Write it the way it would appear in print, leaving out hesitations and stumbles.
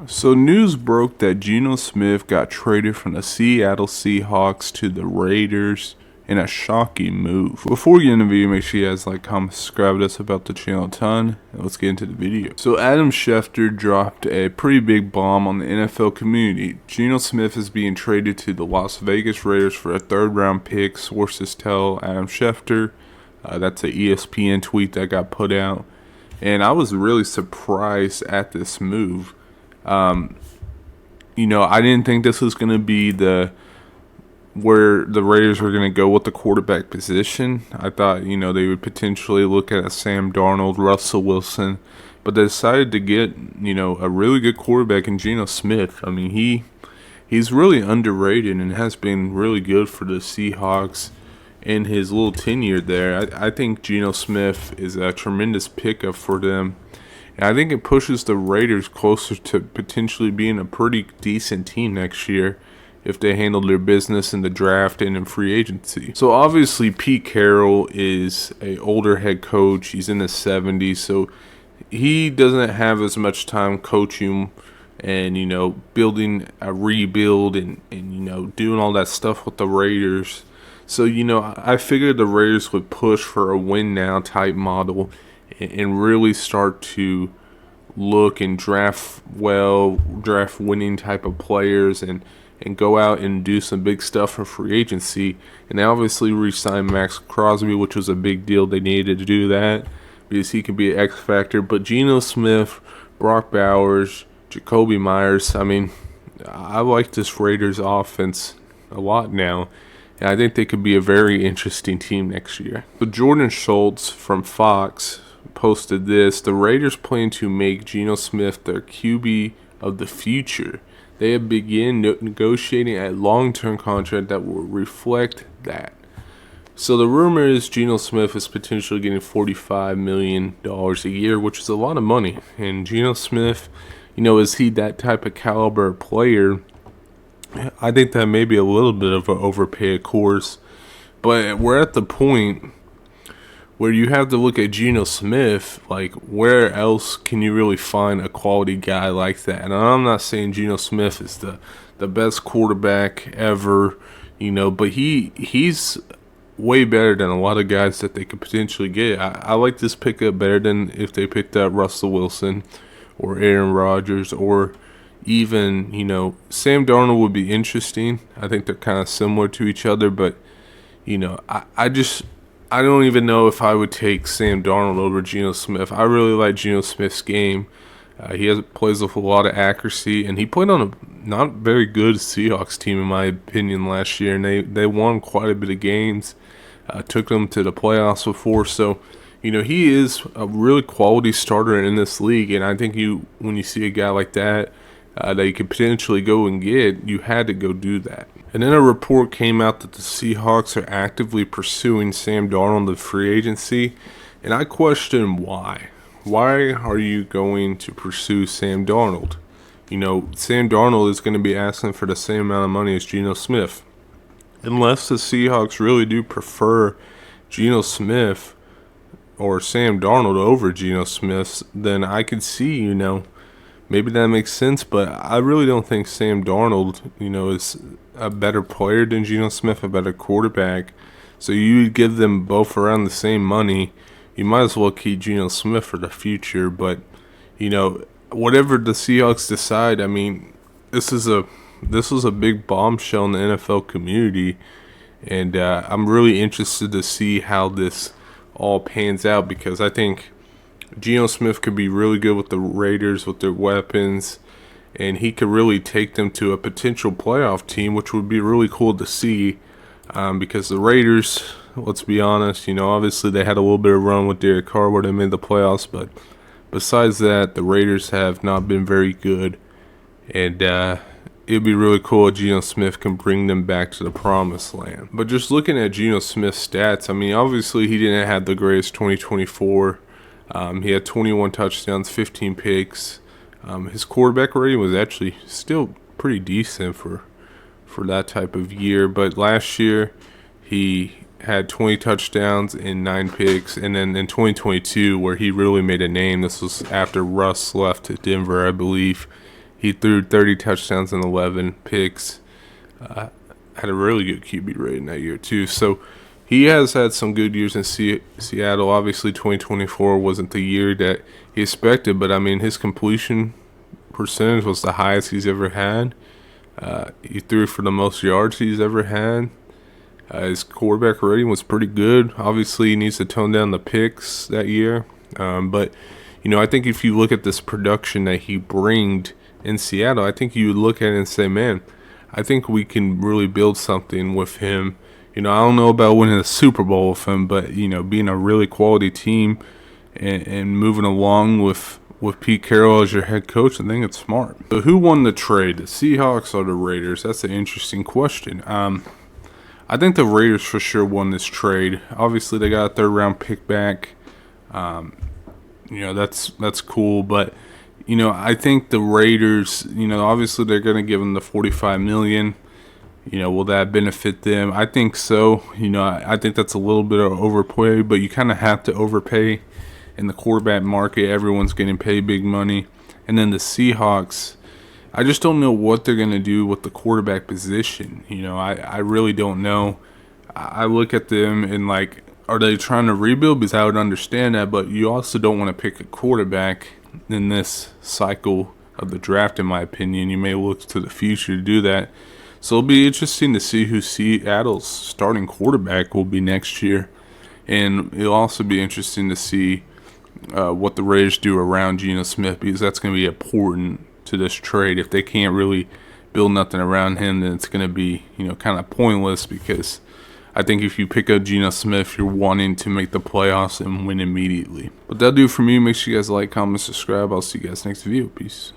So news broke that Geno Smith got traded from the Seattle Seahawks to the Raiders in a shocking move. Before we get into the video, make sure you guys like, comment, subscribe to us about the channel a ton, and let's get into the video. So Adam Schefter dropped a pretty big bomb on the NFL community. Geno Smith is being traded to the Las Vegas Raiders for a third-round pick, sources tell Adam Schefter. That's an ESPN tweet that got put out, and I was really surprised at this move. I didn't think this was going to be where the Raiders were going to go with the quarterback position. I thought, they would potentially look at a Sam Darnold, Russell Wilson, but they decided to get, a really good quarterback in Geno Smith. I mean, he's really underrated and has been really good for the Seahawks in his little tenure there. I think Geno Smith is a tremendous pickup for them. And I think it pushes the Raiders closer to potentially being a pretty decent team next year if they handle their business in the draft and in free agency. So obviously Pete Carroll is an older head coach. He's in his 70s, so he doesn't have as much time coaching and, building a rebuild and doing all that stuff with the Raiders. So, I figured the Raiders would push for a win now type model and really start to look and draft winning type of players and go out and do some big stuff for free agency. And they obviously re-signed Max Crosby, which was a big deal. They needed to do that because he can be an X factor. But Geno Smith, Brock Bowers, Jacoby Myers, I mean, I like this Raiders offense a lot now. And I think they could be a very interesting team next year. So Jordan Schultz from Fox posted this: the Raiders plan to make Geno Smith their QB of the future. They have begun negotiating a long-term contract that will reflect that. So the rumor is Geno Smith is potentially getting $45 million a year, which is a lot of money. And Geno Smith, is he that type of caliber player? I think that may be a little bit of an overpay, of course. But we're at the point where you have to look at Geno Smith, like, where else can you really find a quality guy like that? And I'm not saying Geno Smith is the best quarterback ever, but he's way better than a lot of guys that they could potentially get. I like this pickup better than if they picked up Russell Wilson or Aaron Rodgers or even, Sam Darnold would be interesting. I think they're kind of similar to each other, but, I don't even know if I would take Sam Darnold over Geno Smith. I really like Geno Smith's game. He plays with a lot of accuracy, and he played on a not very good Seahawks team, in my opinion, last year, and they won quite a bit of games, took them to the playoffs before. So, he is a really quality starter in this league, and I think when you see a guy like that you could potentially go and get, you had to go do that. And then a report came out that the Seahawks are actively pursuing Sam Darnold in free agency, and I question why. Why are you going to pursue Sam Darnold? Sam Darnold is going to be asking for the same amount of money as Geno Smith. Unless the Seahawks really do prefer Geno Smith or Sam Darnold over Geno Smith, then I could see, maybe that makes sense, but I really don't think Sam Darnold, is a better player than Geno Smith, a better quarterback. So you give them both around the same money, you might as well keep Geno Smith for the future. But, whatever the Seahawks decide, I mean, this was a big bombshell in the NFL community, and I'm really interested to see how this all pans out, because I think Geno Smith could be really good with the Raiders with their weapons, and he could really take them to a potential playoff team, which would be really cool to see, because the Raiders, let's be honest, obviously they had a little bit of run with Derek Carr where they made the playoffs, but besides that, the Raiders have not been very good, and it'd be really cool if Geno Smith can bring them back to the promised land. But just looking at Geno Smith's stats, I mean, obviously he didn't have the greatest 2024. He had 21 touchdowns, 15 picks. His quarterback rating was actually still pretty decent for that type of year. But last year, he had 20 touchdowns and 9 picks. And then in 2022, where he really made a name, this was after Russ left to Denver, I believe, He threw 30 touchdowns and 11 picks. Had a really good QB rating that year too. So he has had some good years in Seattle. Obviously, 2024 wasn't the year that he expected, but I mean, his completion percentage was the highest he's ever had. He threw for the most yards he's ever had. His quarterback rating was pretty good. Obviously, he needs to tone down the picks that year. But, I think if you look at this production that he brings in Seattle, I think you would look at it and say, man, I think we can really build something with him. I don't know about winning the Super Bowl with him, but, being a really quality team and moving along with Pete Carroll as your head coach, I think it's smart. So who won the trade, the Seahawks or the Raiders? That's an interesting question. I think the Raiders for sure won this trade. Obviously, they got a third-round pick back. That's cool, but I think the Raiders, obviously they're going to give them the $45 million. Will that benefit them? I think so. I think that's a little bit of overpay, but you kind of have to overpay in the quarterback market. Everyone's getting paid big money. And then the Seahawks, I just don't know what they're going to do with the quarterback position. I really don't know. I look at them and like, are they trying to rebuild? Because I would understand that, but you also don't want to pick a quarterback in this cycle of the draft, in my opinion. You may look to the future to do that. So it'll be interesting to see who Seattle's starting quarterback will be next year. And it'll also be interesting to see what the Raiders do around Geno Smith, because that's going to be important to this trade. If they can't really build nothing around him, then it's going to be, kind of pointless, because I think if you pick up Geno Smith, you're wanting to make the playoffs and win immediately. But that'll do for me. Make sure you guys like, comment, subscribe. I'll see you guys next video. Peace.